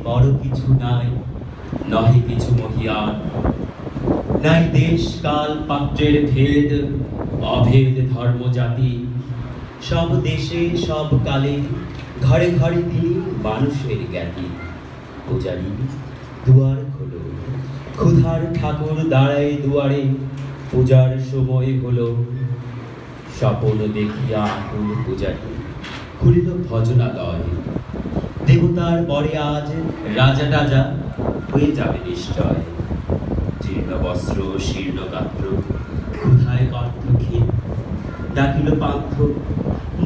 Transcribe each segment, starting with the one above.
বড় কিছু নাই, নহে কিছু মহিয়ান। নাই দেশ কাল পাত্রের ভেদ, অভেদ ধর্ম জাতি। সব দেশে সব কালে ঘরে ঘরে তিনি মানুষের জ্ঞাতি। পূজারী দুয়ার খোলো, ক্ষুধার ঠাকুর দাঁড়ায় দুয়ারে, পূজার সময় হলো। স্বপন দেখিয়া আকুল পূজারী খুলিল ভজনালয়। দেবতার বরে আজ রাজা টাজা হয়ে যাবে নিশ্চয়। জীর্ণ বস্ত্র শীর্ণ গাত্র, ক্ষুধায় কণ্ঠক্ষীণ, ডাকিল পান্থ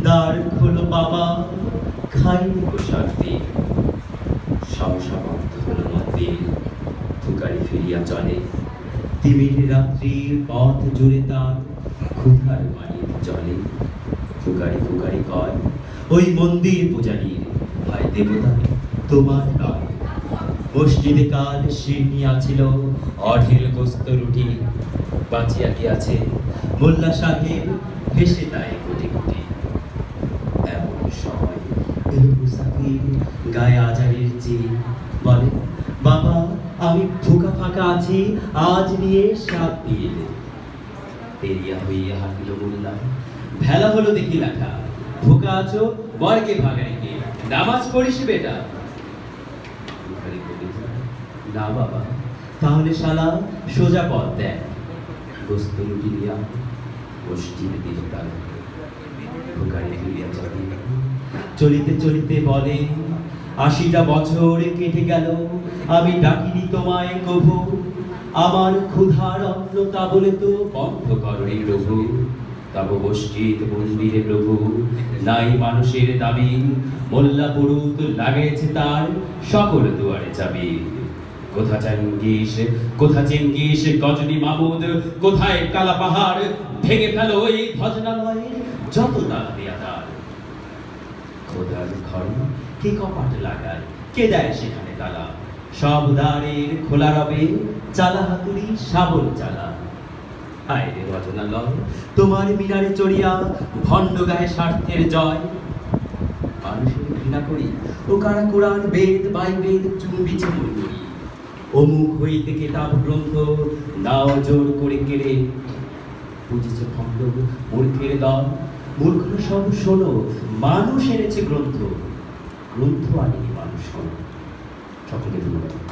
দ্বার খোলো বাবা, খাইনি প্রসাদে। সহসা বন্ধ হল মন্দির, ফুকারি ফিরিয়া চলে। তিমির রাত্রির পথ জুড়ে তার ক্ষুধার মানিক চলে। ফুকারি ফুকারি কয়, ওই মন্দির পূজারীর হয় দেবতা তোমার নয়। মসজিদে কাল শিরনিয়াছিল অঢেল গোস্ত রুটি, বাঁচিয়া গিয়াছে মোল্লা সাহেব হেসে তাই কোটি কোটি। এমন সময় এলো মুসাফির গায়ে আজারের চেয়ে, বলে বাবা আমি ফুকা ফাঁকা আছি, আজ নিয়ে 7 দিন। এরিয়া হইয়া হাঁটিল মোল্লা, ভেলা হলো দেখি লেখা, ভুকা আছো বরকে ভাগা রেখে নামাজ পড়িস বেটা। না বাবা, তাহলে শালা সোজা পথ দেখ। গোস্ত রুটি দিয়া মসজিদে দিল তারা। ভুকারি ফিরিয়া চলে, চলিতে চলিতে বলে 80টা বছর কেটে গেল, আমি ডাকিনি তোমায় কভু। আমার ক্ষুধার অন্ন তা বলে তো বন্ধ করনি প্রভু। তব মসজিদ মন্দিরে প্রভু নাই মানুষের দাবি। মোল্লা পুরুত লাগাইছে তার সকল দুয়ারে চাবি। কোথা চেঙ্গিস, কোথা চেঙ্গিস, গজনী মামুদ, কোথায় কালা পাহাড়। ভেঙে ফেলো এই ভজনালয়ের যত তালা দেয়া তার। খোদার ঘর কে কপাট লাগায়, কে দেয় সেখানে তালা। সব দ্বারের খোলা রবে, চালা হাতুড়ি শাবল চালা। হায় রে ভজনালয়, তোমার মিনারে চড়িয়া ভণ্ড গায়ে স্বার্থের জয়। মানুষের ঘৃণা করি ও কারা কোরআন বেদ বাইবেদ চুম্বিছে মন করি। অমুক হইতে কেতাব গ্রন্থ নাও জোর করে কেড়ে। বুঝেছে ভণ্ড মূর্খের দল, মূর্খরা সব শোনো, মানুষ এনেছে গ্রন্থ, গ্রন্থ আনেনি মানুষ। সকলে ধন্যবাদ।